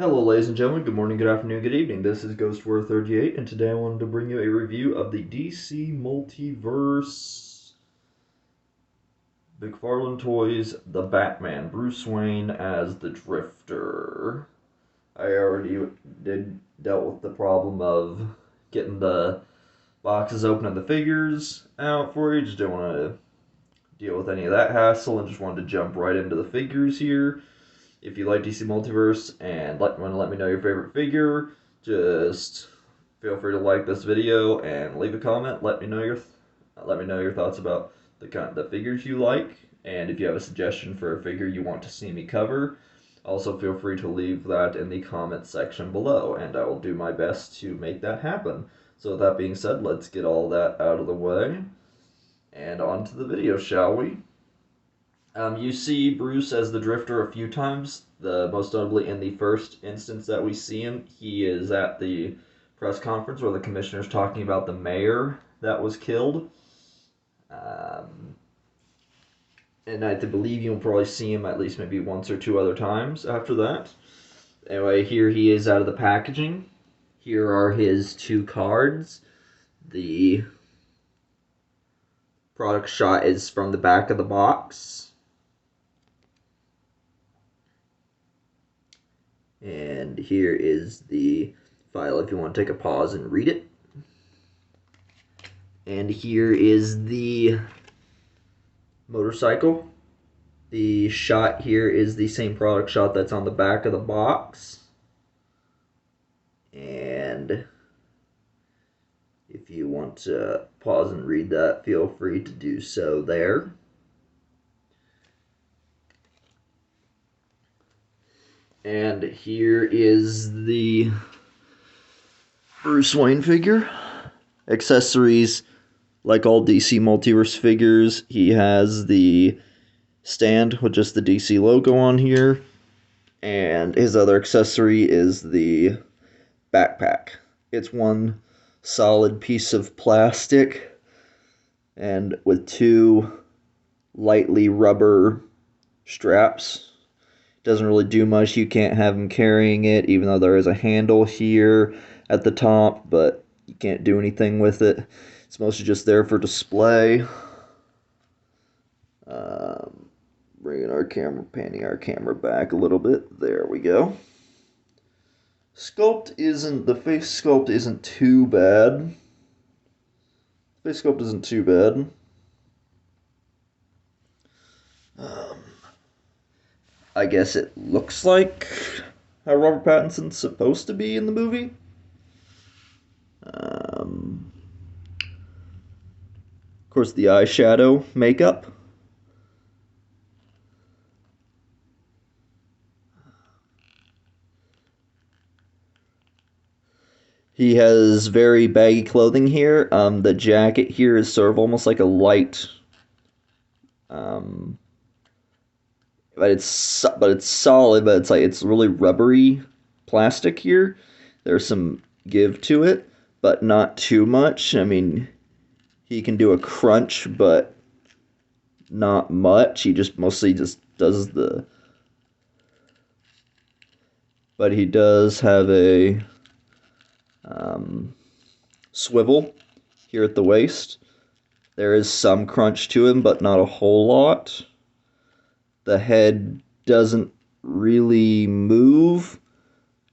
Hello, ladies and gentlemen. Good morning, good afternoon, good evening. This is Ghost War 38, and today I wanted to bring you a review of the DC Multiverse McFarlane Toys The Batman, Bruce Wayne as the Drifter. I already dealt with the problem of getting the boxes open and the figures out for you. Just didn't want to deal with any of that hassle and just wanted to jump right into the figures here. If you like DC Multiverse and want to let me know your favorite figure, just feel free to like this video and leave a comment. Let me know your thoughts about the figures you like, and if you have a suggestion for a figure you want to see me cover, also feel free to leave that in the comment section below, and I will do my best to make that happen. So with that being said, let's get all that out of the way, and on to the video, shall we? You see Bruce as the Drifter a few times, most notably in the first instance that we see him. He is at the press conference where the commissioner's talking about the mayor that was killed. And I believe you'll probably see him at least maybe once or two other times after that. Anyway, here he is out of the packaging. Here are his two cards. The product shot is from the back of the box. And here is the file if you want to take a pause and read it. And here is the motorcycle. The shot here is the same product shot that's on the back of the box. And if you want to pause and read that, feel free to do so there. And here is the Bruce Wayne figure. Accessories, like all DC Multiverse figures, he has the stand with just the DC logo on here. And his other accessory is the backpack. It's one solid piece of plastic and with two lightly rubber straps. Doesn't really do much. You can't have him carrying it, even though there is a handle here at the top, but you can't do anything with it. It's mostly just there for display. Bringing our camera, panning our camera back a little bit. There we go. The face sculpt isn't too bad. Face sculpt isn't too bad. I guess it looks like how Robert Pattinson's supposed to be in the movie. Of course, the eyeshadow makeup. He has very baggy clothing here. The jacket here is sort of almost like a light, but it's solid. But it's really rubbery plastic here. There's some give to it, but not too much. I mean, he can do a crunch, but not much. He just mostly just does the. But he does have a swivel here at the waist. There is some crunch to him, but not a whole lot. The head doesn't really move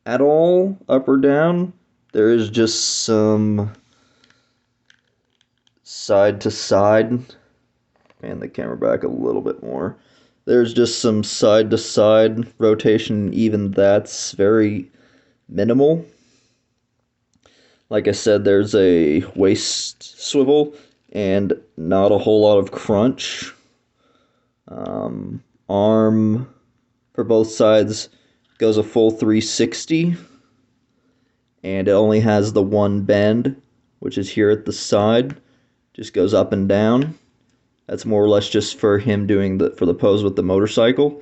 at all, up or down. There is just some side to side. And the camera back a little bit more. There's just some side to side rotation. Even that's very minimal. Like I said, there's a waist swivel and not a whole lot of crunch. Arm for both sides goes a full 360. And it only has the one bend, which is here at the side. Just goes up and down. That's more or less just for him doing for the pose with the motorcycle.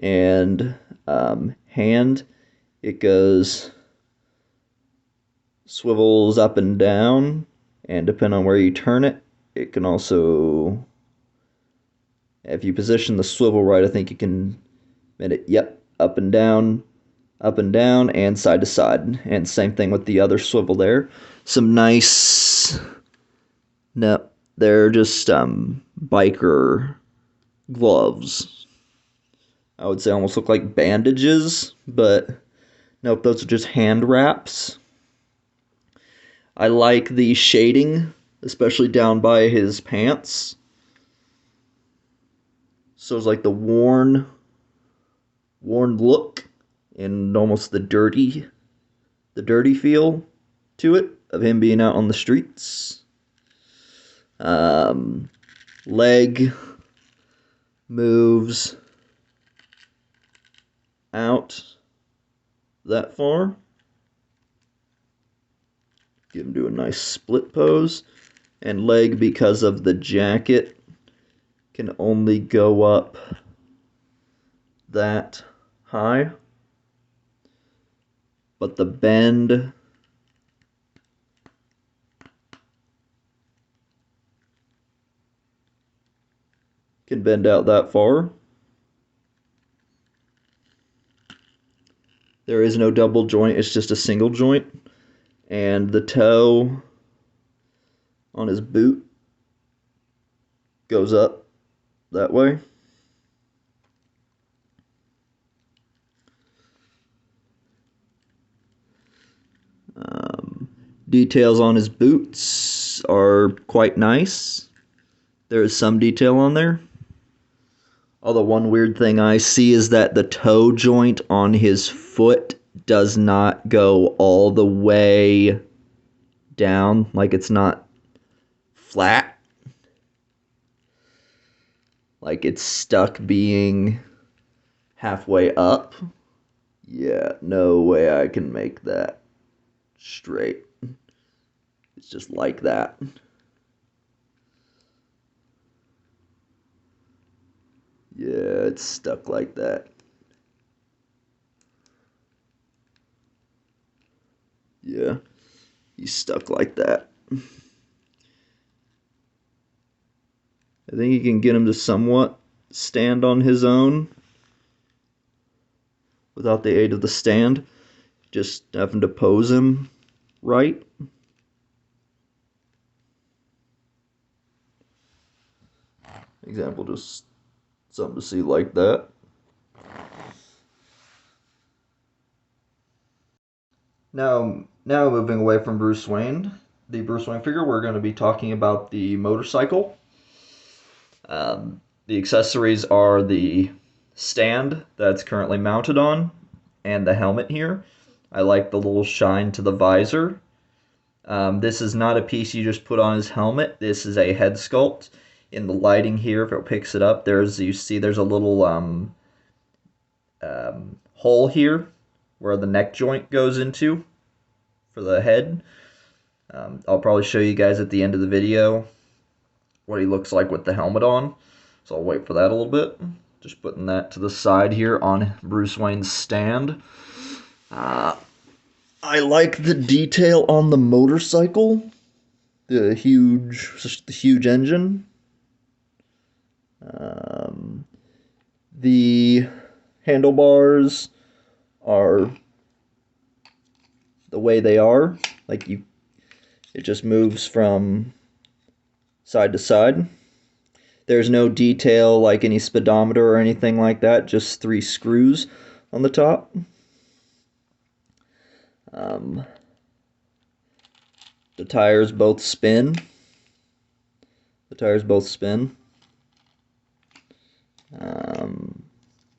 And hand, it goes swivels up and down, and depending on where you turn it, it can also, if you position the swivel right, I think you can bend it, yep, up and down, up and down and side to side. And same thing with the other swivel there. Some nice, no, they're just biker gloves. I would say almost look like bandages, but nope, those are just hand wraps. I like the shading, especially down by his pants. So it's like the worn look and almost the dirty feel to it of him being out on the streets. Leg moves out that far. Give him to a nice split pose. And leg, because of the jacket, can only go up that high. But the bend can bend out that far. There is no double joint, it's just a single joint. And the toe on his boot goes up that way. Details on his boots are quite nice. There is some detail on there. Although one weird thing I see is that the toe joint on his foot does not go all the way down. Like it's not flat. Like it's stuck being halfway up. Yeah, no way I can make that straight. It's just like that. Yeah, it's stuck like that. Yeah, he's stuck like that. I think you can get him to somewhat stand on his own without the aid of the stand. Just having to pose him right. Example, just something to see like that. Now moving away from Bruce Wayne, the Bruce Wayne figure, we're going to be talking about the motorcycle. The accessories are the stand that's currently mounted on and the helmet here. I like the little shine to the visor. This is not a piece you just put on his helmet. This is a head sculpt. In the lighting here, if it picks it up, you see there's a little hole here where the neck joint goes into for the head. I'll probably show you guys at the end of the video what he looks like with the helmet on. So I'll wait for that a little bit. Just putting that to the side here on Bruce Wayne's stand. I like the detail on the motorcycle. The huge engine. The handlebars are the way they are. It just moves from side to side. There's no detail like any speedometer or anything like that, just 3 screws on the top. The tires both spin.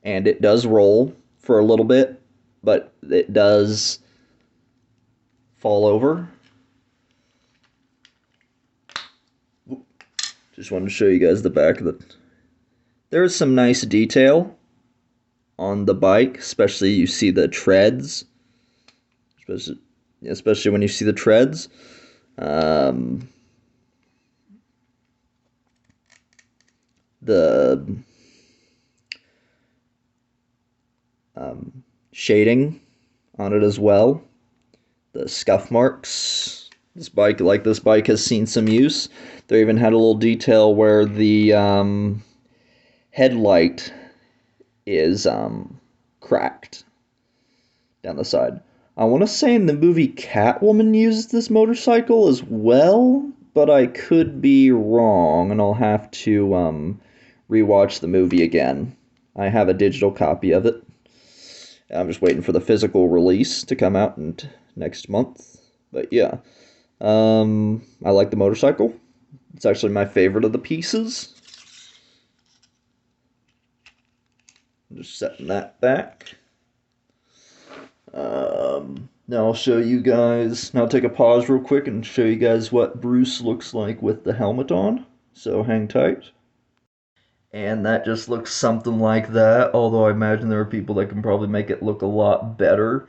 And it does roll for a little bit, but it does fall over. Just wanted to show you guys the back of it. There is some nice detail on the bike, especially you see the treads. Especially when you see the treads. The shading on it as well. The scuff marks. This bike has seen some use. They even had a little detail where the headlight is cracked. down the side. I want to say in the movie Catwoman uses this motorcycle as well, but I could be wrong, and I'll have to rewatch the movie again. I have a digital copy of it. I'm just waiting for the physical release to come out next month. But yeah, I like the motorcycle. It's actually my favorite of the pieces. I'm just setting that back. Now I'll show you guys. Now I'll take a pause real quick and show you guys what Bruce looks like with the helmet on. So hang tight. And that just looks something like that, although I imagine there are people that can probably make it look a lot better.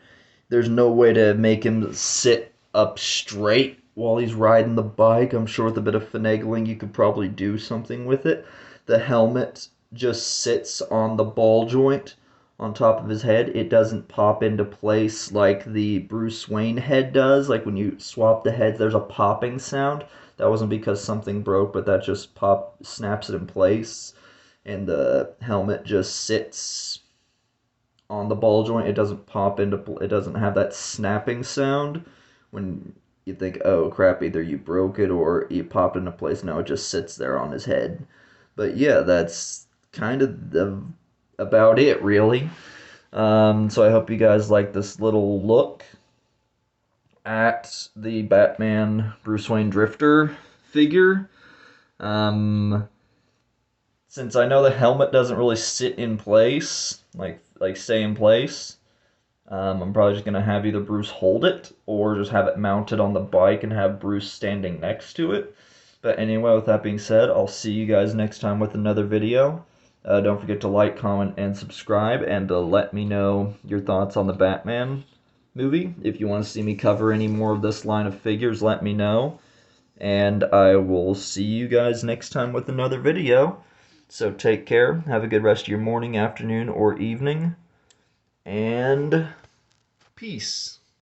There's no way to make him sit up straight while he's riding the bike. I'm sure with a bit of finagling you could probably do something with it. The helmet just sits on the ball joint on top of his head. It doesn't pop into place like the Bruce Wayne head does. Like when you swap the heads, there's a popping sound. That wasn't because something broke, but that just snaps it in place. And the helmet just sits on the ball joint. It doesn't it doesn't have that snapping sound when you think, oh crap, either you broke it or you popped into place. No, it just sits there on his head. But yeah, that's kind of about it, really. So I hope you guys like this little look at the Batman Bruce Wayne Drifter figure. Since I know the helmet doesn't really sit in place, like stay in place, I'm probably just gonna have either Bruce hold it or just have it mounted on the bike and have Bruce standing next to it. But anyway, with that being said, I'll see you guys next time with another video. Don't forget to like, comment, and subscribe, and to let me know your thoughts on the Batman movie. If you want to see me cover any more of this line of figures, let me know. And I will see you guys next time with another video. So take care, have a good rest of your morning, afternoon, or evening, and peace.